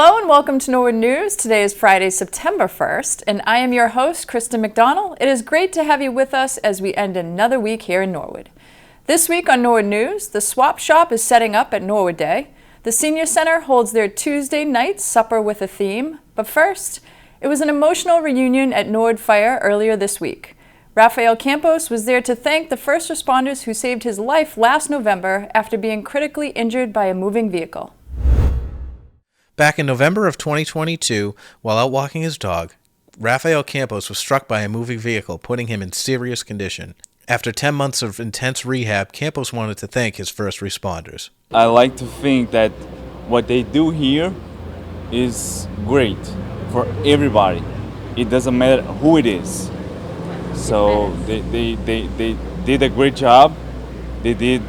Hello and welcome to Norwood News. Today is Friday, September 1st, and I am your host, Kristen McDonald. It is great to have you with us as we end another week here in Norwood. This week on Norwood News, the Swap Shop is setting up at Norwood Day. The Senior Center holds their Tuesday night supper with a theme. But first, it was an emotional reunion at Norwood Fire earlier this week. Rafael Campos was there to thank the first responders who saved his life last November after being critically injured by a moving vehicle. Back in November of 2022, while out walking his dog, Rafael Campos was struck by a moving vehicle, putting him in serious condition. After 10 months of intense rehab, Campos wanted to thank his first responders. I like to think that what they do here is great for everybody. It doesn't matter who it is. So they did a great job. They did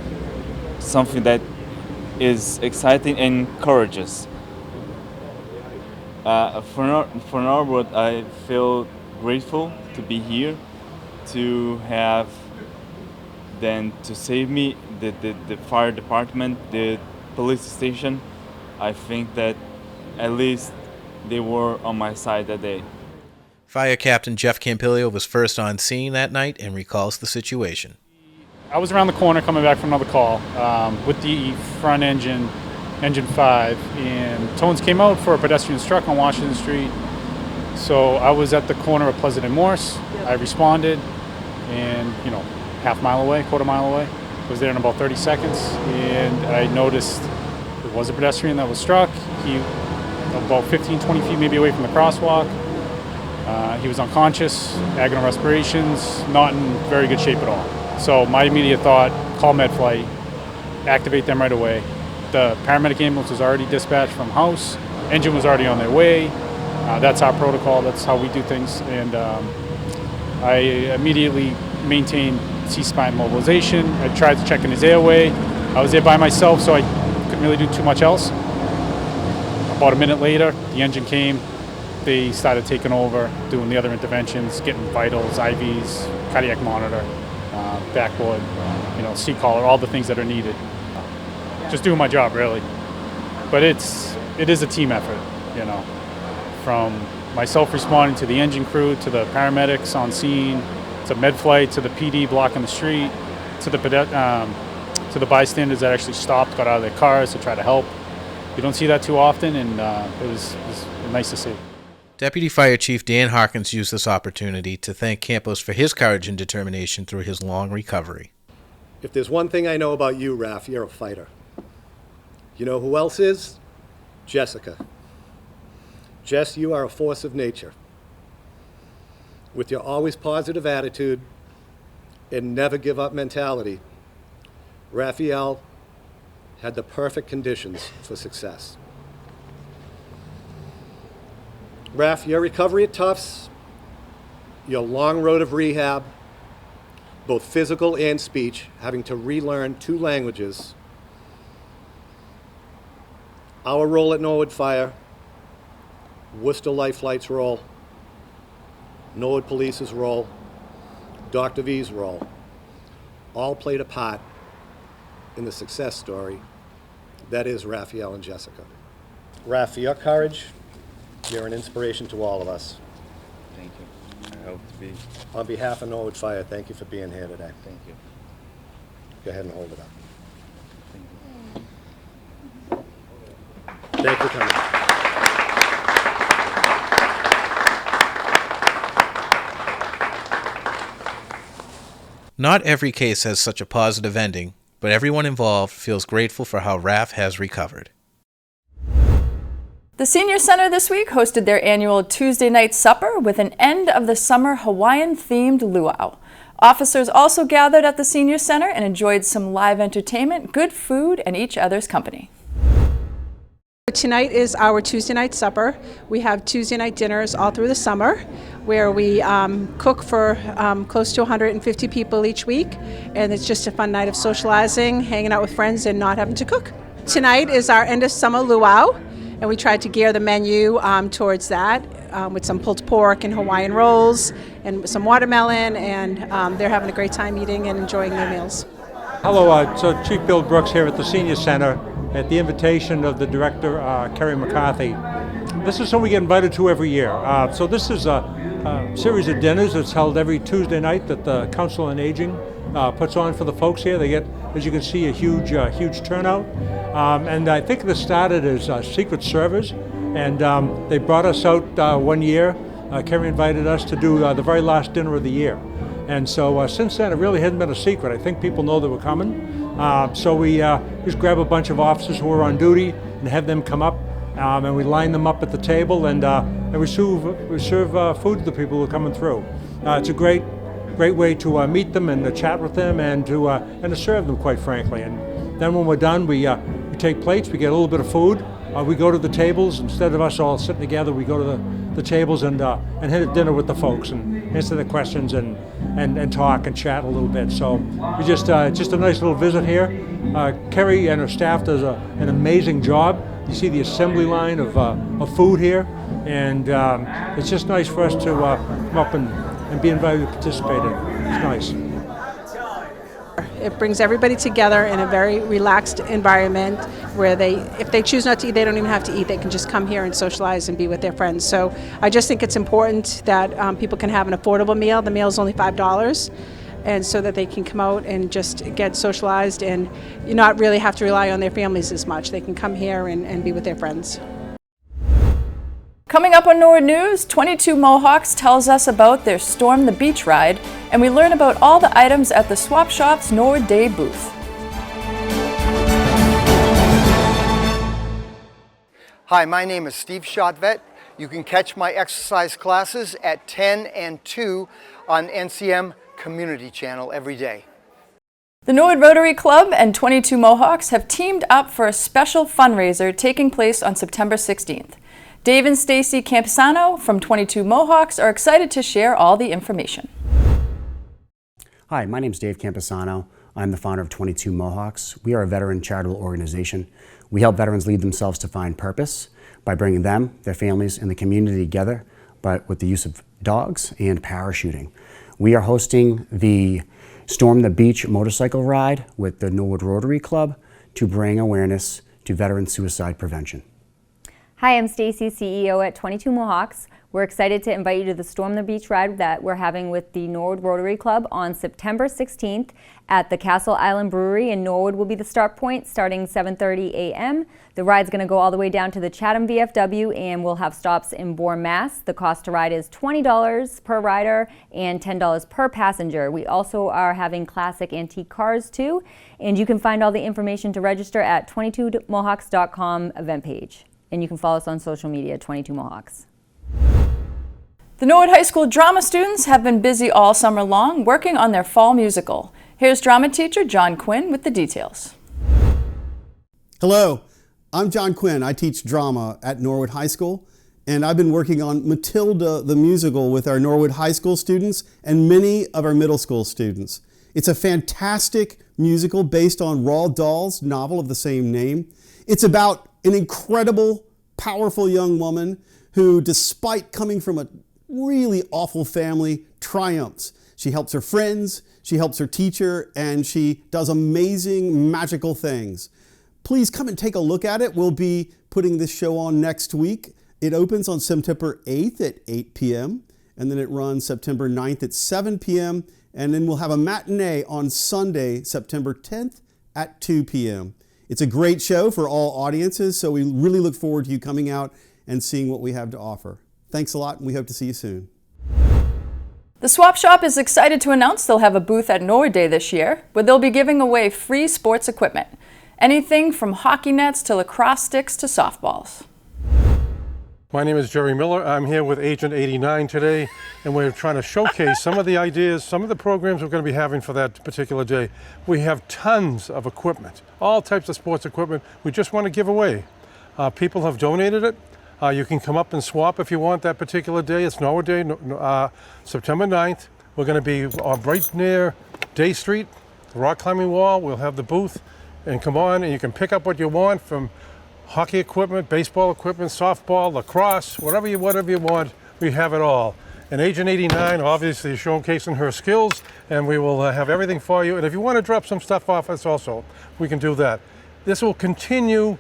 something that is exciting and courageous. For Norwood, I feel grateful to be here, to have them to save me, the fire department, the police station. I think that at least they were on my side that day. Fire Captain Jeff Campilio was first on scene that night and recalls the situation. I was around the corner coming back from another call with the front engine 5, and tones came out for a pedestrian struck on Washington Street. So I was at the corner of Pleasant and Morse. I responded, and half mile away, quarter mile away, was there in about 30 seconds, and I noticed there was a pedestrian that was struck. He about 15, 20 feet maybe away from the crosswalk. He was unconscious, agonal respirations, not in very good shape at all. So my immediate thought, call MedFlight, activate them right away. The paramedic ambulance was already dispatched from house. Engine was already on their way. That's our protocol. That's how we do things. And I immediately maintained C-spine mobilization. I tried to check in his airway. I was there by myself, so I couldn't really do too much else. About a minute later, the engine came. They started taking over, doing the other interventions, getting vitals, IVs, cardiac monitor, backboard, seat collar, all the things that are needed. Just doing my job, really. But it is a team effort, from myself responding to the engine crew, to the paramedics on scene, to MedFlight, to the PD blocking the street, to the bystanders that actually stopped, got out of their cars to try to help. You don't see that too often, and it was nice to see. Deputy Fire Chief Dan Harkins used this opportunity to thank Campos for his courage and determination through his long recovery. If there's one thing I know about you, Raf, you're a fighter. You know who else is? Jessica. Jess, you are a force of nature. With your always positive attitude and never give up mentality, Raphael had the perfect conditions for success. Raf, your recovery at Tufts, your long road of rehab, both physical and speech, having to relearn 2 languages, our role at Norwood Fire, Worcester Life Flight's role, Norwood Police's role, Dr. V's role, all played a part in the success story that is Raphael and Jessica. Raf, for your courage, you're an inspiration to all of us. Thank you. I hope to be. On behalf of Norwood Fire, thank you for being here today. Thank you. Go ahead and hold it up. Thank you. Thank you for coming. Not every case has such a positive ending, but everyone involved feels grateful for how Raf has recovered. The Senior Center this week hosted their annual Tuesday night supper with an end-of-the-summer Hawaiian-themed luau. Officers also gathered at the Senior Center and enjoyed some live entertainment, good food, and each other's company. Tonight is our Tuesday night supper. We have Tuesday night dinners all through the summer where we cook for close to 150 people each week, and it's just a fun night of socializing, hanging out with friends, and not having to cook. Tonight is our end of summer luau, and we tried to gear the menu towards that with some pulled pork and Hawaiian rolls and some watermelon, and they're having a great time eating and enjoying their meals. Hello, so Chief Bill Brooks here at the Senior Center at the invitation of the director, Kerry McCarthy. This is something we get invited to every year. So this is a series of dinners that's held every Tuesday night that the Council on Aging puts on for the folks here. They get, as you can see, a huge turnout. And I think this started as Secret Servers, and they brought us out one year. Kerry invited us to do the very last dinner of the year. And so since then, it really hasn't been a secret. I think people know that we're coming. So we just grab a bunch of officers who are on duty and have them come up, and we line them up at the table, and we serve food to the people who are coming through. It's a great way to meet them and to chat with them and to serve them, quite frankly. And then when we're done, we take plates, we get a little bit of food, we go to the tables. Instead of us all sitting together, we go to the tables and hit a dinner with the folks and answer their questions and talk and chat a little bit. So we just a nice little visit here. Kerry and her staff does an amazing job. You see the assembly line of food here, and it's just nice for us to come up and be invited to participate in. It's nice. It brings everybody together in a very relaxed environment where if they choose not to eat, they don't even have to eat. They can just come here and socialize and be with their friends. So I just think it's important that people can have an affordable meal. The meal is only $5, and so that they can come out and just get socialized and not really have to rely on their families as much. They can come here and be with their friends. Coming up on Norwood News, 22 Mohawks tells us about their Storm the Beach ride, and we learn about all the items at the Swap Shop's Norwood Day booth. Hi, my name is Steve Shotvet. You can catch my exercise classes at 10 and 2 on NCM Community Channel every day. The Norwood Rotary Club and 22 Mohawks have teamed up for a special fundraiser taking place on September 16th. Dave and Stacy Campisano from 22 Mohawks are excited to share all the information. Hi, my name is Dave Campisano. I'm the founder of 22 Mohawks. We are a veteran charitable organization. We help veterans lead themselves to find purpose by bringing them, their families, and the community together, but with the use of dogs and parachuting. We are hosting the Storm the Beach motorcycle ride with the Norwood Rotary Club to bring awareness to veteran suicide prevention. Hi, I'm Stacy, CEO at 22 Mohawks. We're excited to invite you to the Storm the Beach ride that we're having with the Norwood Rotary Club on September 16th at the Castle Island Brewery in Norwood will be the start point, starting 7:30 a.m. The ride's going to go all the way down to the Chatham VFW, and we'll have stops in Bourne, Mass. The cost to ride is $20 per rider and $10 per passenger. We also are having classic antique cars too, and you can find all the information to register at 22mohawks.com event page. And you can follow us on social media, 22 Mohawks. The Norwood High School drama students have been busy all summer long working on their fall musical. Here's drama teacher John Quinn with the details. Hello, I'm John Quinn. I teach drama at Norwood High School, and I've been working on Matilda the musical with our Norwood High School students and many of our middle school students. It's a fantastic musical based on Roald Dahl's novel of the same name. It's about an incredible, powerful young woman who, despite coming from a really awful family, triumphs. She helps her friends, she helps her teacher, and she does amazing, magical things. Please come and take a look at it. We'll be putting this show on next week. It opens on September 8th at 8 p.m., and then it runs September 9th at 7 p.m., and then we'll have a matinee on Sunday, September 10th at 2 p.m. It's a great show for all audiences, so we really look forward to you coming out and seeing what we have to offer. Thanks a lot, and we hope to see you soon. The Swap Shop is excited to announce they'll have a booth at Norwood Day this year, where they'll be giving away free sports equipment. Anything from hockey nets to lacrosse sticks to softballs. My name is Jerry Miller. I'm here with Agent 89 today, and we're trying to showcase some of the ideas, some of the programs we're going to be having for that particular day. We have tons of equipment, all types of sports equipment we just want to give away. People have donated it. You can come up and swap if you want that particular day. It's Norwood Day, September 9th. We're going to be right near Day Street, the rock climbing wall. We'll have the booth, and come on and you can pick up what you want from hockey equipment, baseball equipment, softball, lacrosse, whatever you want, we have it all. And Agent 89 obviously is showcasing her skills, and we will have everything for you. And if you want to drop some stuff off us also, we can do that. This will continue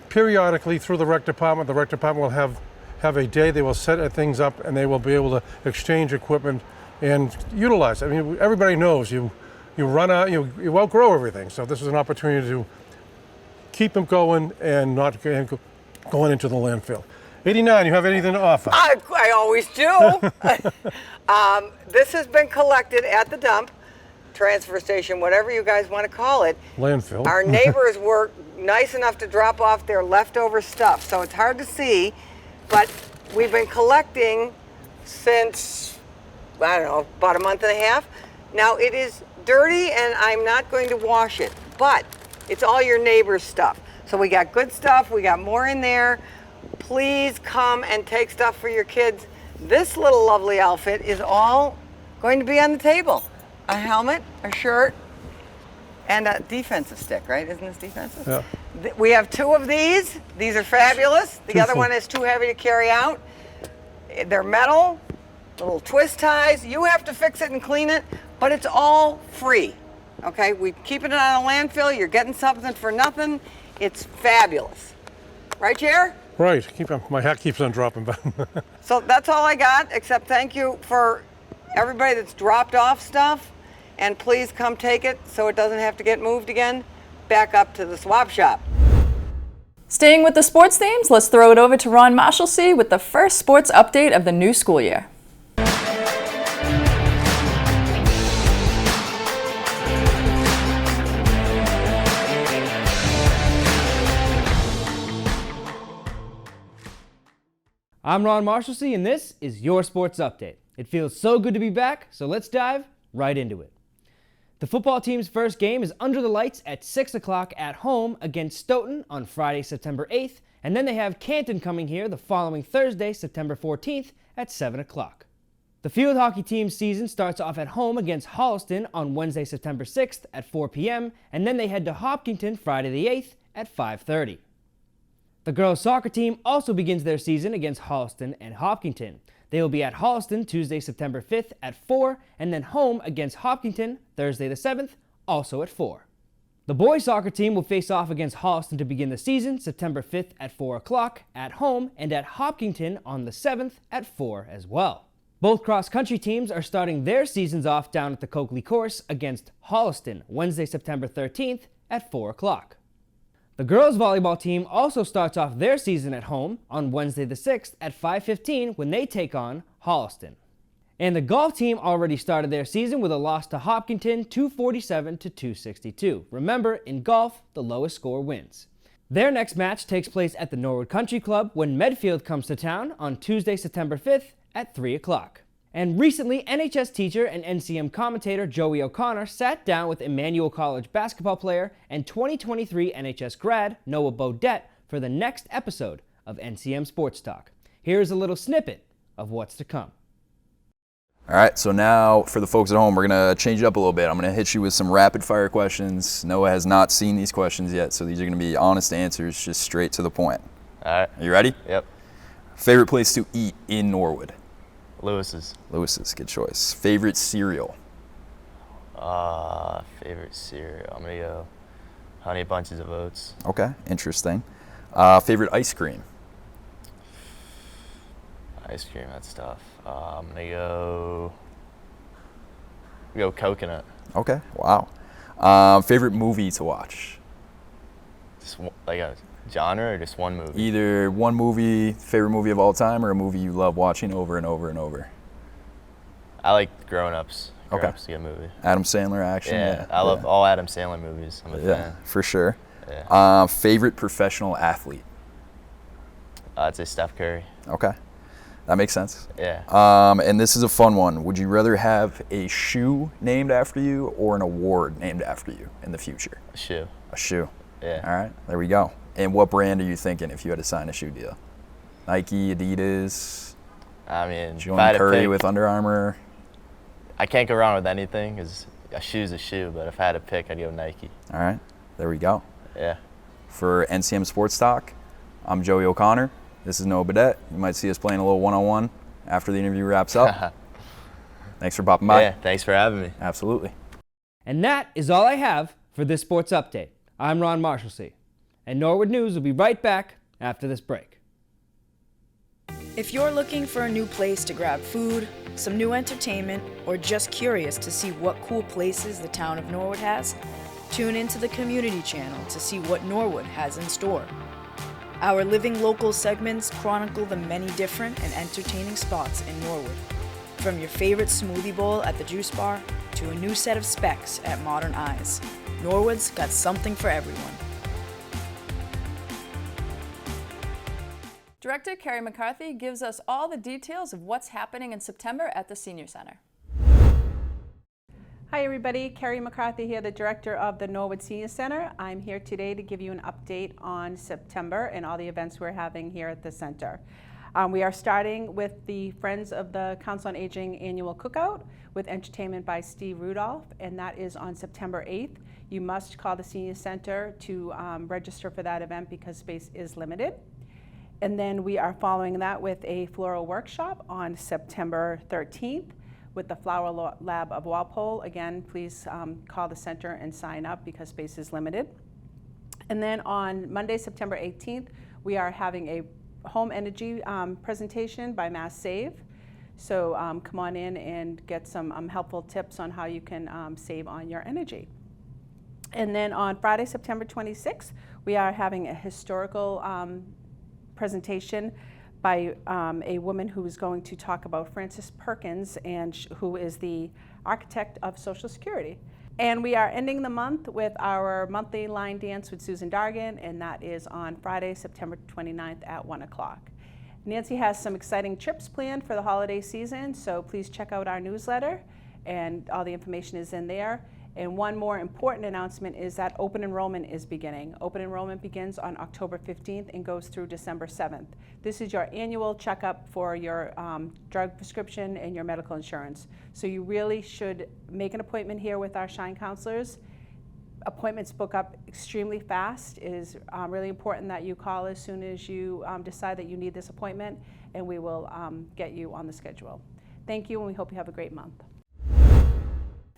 periodically through the rec department. The rec department will have have a day they will set things up and they will be able to exchange equipment and utilize it. I mean, everybody knows you run out, you outgrow everything. So this is an opportunity to keep them going and not going into the landfill. 89, you have anything to offer? I always do. This has been collected at the dump, transfer station, whatever you guys want to call it. Landfill. Our neighbors were nice enough to drop off their leftover stuff, so it's hard to see, but we've been collecting since, I don't know, about a month and a half. Now it is dirty and I'm not going to wash it, but it's all your neighbor's stuff. So we got good stuff, we got more in there. Please come and take stuff for your kids. This little lovely outfit is all going to be on the table. A helmet, a shirt, and a defensive stick, right? Isn't this defensive? Yeah. We have 2 of these. These are fabulous. The other one is too heavy to carry out. They're metal, little twist ties. You have to fix it and clean it, but it's all free. Okay, we keeping it on a landfill. You're getting something for nothing. It's fabulous. Right, Chair? Right, my hat keeps on dropping. So that's all I got, except thank you for everybody that's dropped off stuff. And please come take it so it doesn't have to get moved again back up to the swap shop. Staying with the sports themes, let's throw it over to Ron Marshalsea with the first sports update of the new school year. I'm Ron Marshalsea, and this is your Sports Update. It feels so good to be back, so let's dive right into it. The football team's first game is under the lights at 6 o'clock at home against Stoughton on Friday, September 8th, and then they have Canton coming here the following Thursday, September 14th at 7 o'clock. The field hockey team's season starts off at home against Holliston on Wednesday, September 6th at 4 p.m., and then they head to Hopkinton Friday the 8th at 5:30. The girls' soccer team also begins their season against Holliston and Hopkinton. They will be at Holliston Tuesday, September 5th at 4, and then home against Hopkinton Thursday the 7th, also at 4. The boys' soccer team will face off against Holliston to begin the season September 5th at 4 o'clock at home, and at Hopkinton on the 7th at 4 as well. Both cross-country teams are starting their seasons off down at the Coakley Course against Holliston Wednesday, September 13th at 4 o'clock. The girls' volleyball team also starts off their season at home on Wednesday the 6th at 5:15 when they take on Holliston. And the golf team already started their season with a loss to Hopkinton 247 to 262. Remember, in golf, the lowest score wins. Their next match takes place at the Norwood Country Club when Medfield comes to town on Tuesday, September 5th at 3 o'clock. And recently, NHS teacher and NCM commentator Joey O'Connor sat down with Emmanuel College basketball player and 2023 NHS grad Noah Bodette for the next episode of NCM Sports Talk. Here's a little snippet of what's to come. All right, so now for the folks at home, we're going to change it up a little bit. I'm going to hit you with some rapid fire questions. Noah has not seen these questions yet, so these are going to be honest answers, just straight to the point. All right. Are you ready? Yep. Favorite place to eat in Norwood? Lewis's. Lewis's, good choice. Favorite cereal? Favorite cereal. I'm gonna go Honey Bunches of Oats. Okay, interesting. Favorite ice cream? Ice cream, that's tough. I'm gonna go coconut. Okay, wow. Favorite movie to watch? Just like a genre or just one movie? Either one movie, favorite movie of all time, or a movie you love watching over and over and over. I like Grown Ups. Okay. Grown Ups is a good movie. Adam Sandler action. Yeah, I love all Adam Sandler movies. I'm a fan. For sure. Yeah. Favorite professional athlete? I'd say Steph Curry. Okay, that makes sense. Yeah. And this is a fun one. Would you rather have a shoe named after you or an award named after you in the future? A shoe. A shoe. Yeah. All right, there we go. And what brand are you thinking if you had to sign a shoe deal? Nike, Adidas? I mean, Jordan Curry with Under Armour? I can't go wrong with anything because a shoe's a shoe, but if I had to pick, I'd go Nike. All right, there we go. Yeah. For NCM Sports Talk, I'm Joey O'Connor. This is Noah Bodette. You might see us playing a little one-on-one after the interview wraps up. Thanks for popping by. Yeah, thanks for having me. Absolutely. And that is all I have for this sports update. I'm Ron Marshalsea, and Norwood News will be right back after this break. If you're looking for a new place to grab food, some new entertainment, or just curious to see what cool places the town of Norwood has, tune into the Community Channel to see what Norwood has in store. Our Living Local segments chronicle the many different and entertaining spots in Norwood. From your favorite smoothie bowl at the juice bar to a new set of specs at Modern Eyes, Norwood's got something for everyone. Director Carrie McCarthy gives us all the details of what's happening in September at the Senior Center. Hi everybody, Carrie McCarthy here, the director of the Norwood Senior Center. I'm here today to give you an update on September and all the events we're having here at the center. We are starting with the Friends of the Council on Aging annual cookout with entertainment by Steve Rudolph, and that is on September 8th. You must call the Senior Center to register for that event because space is limited. And then we are following that with a floral workshop on September 13th with the Flower Lab of Walpole. Again, please call the center and sign up because space is limited. And then on Monday, September 18th, we are having a home energy presentation by Mass Save. So come on in and get some helpful tips on how you can save on your energy. And then on Friday, September 26th, we are having a historical presentation by a woman who is going to talk about Frances Perkins, and who is the architect of Social Security. And we are ending the month with our monthly line dance with Susan Dargan, and that is on Friday, September 29th at 1 o'clock. Nancy has some exciting trips planned for the holiday season, so please check out our newsletter, and all the information is in there. And one more important announcement is that open enrollment is beginning. Open enrollment begins on October 15th and goes through December 7th. This is your annual checkup for your drug prescription and your medical insurance. So you really should make an appointment here with our Shine counselors. Appointments book up extremely fast. It is really important that you call as soon as you decide that you need this appointment, and we will get you on the schedule. Thank you, and we hope you have a great month.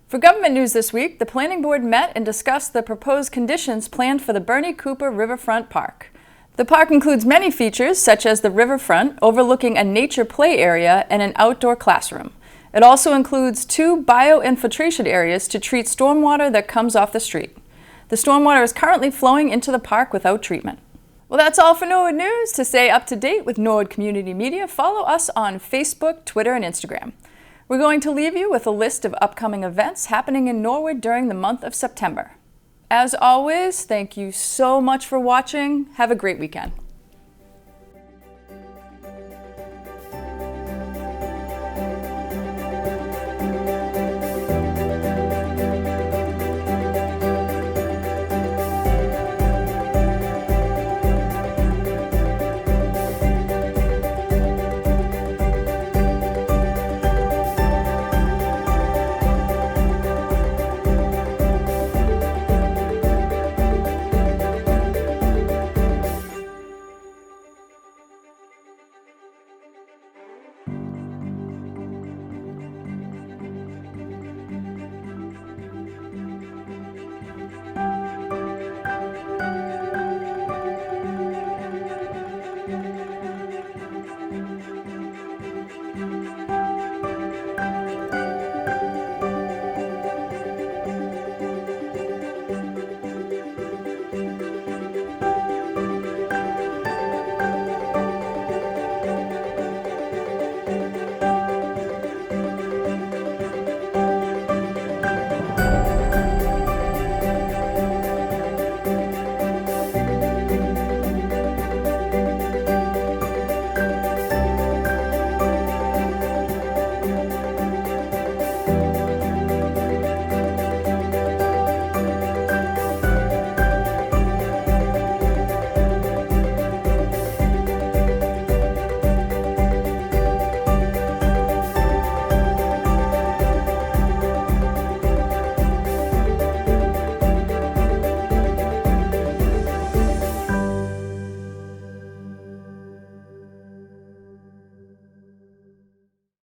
For government news this week, the Planning Board met and discussed the proposed conditions planned for the Bernie Cooper Riverfront Park. The park includes many features, such as the riverfront overlooking a nature play area and an outdoor classroom. It also includes 2 bio-infiltration areas to treat stormwater that comes off the street. The stormwater is currently flowing into the park without treatment. Well, that's all for Norwood News. To stay up to date with Norwood Community Media, follow us on Facebook, Twitter, and Instagram. We're going to leave you with a list of upcoming events happening in Norwood during the month of September. As always, thank you so much for watching. Have a great weekend.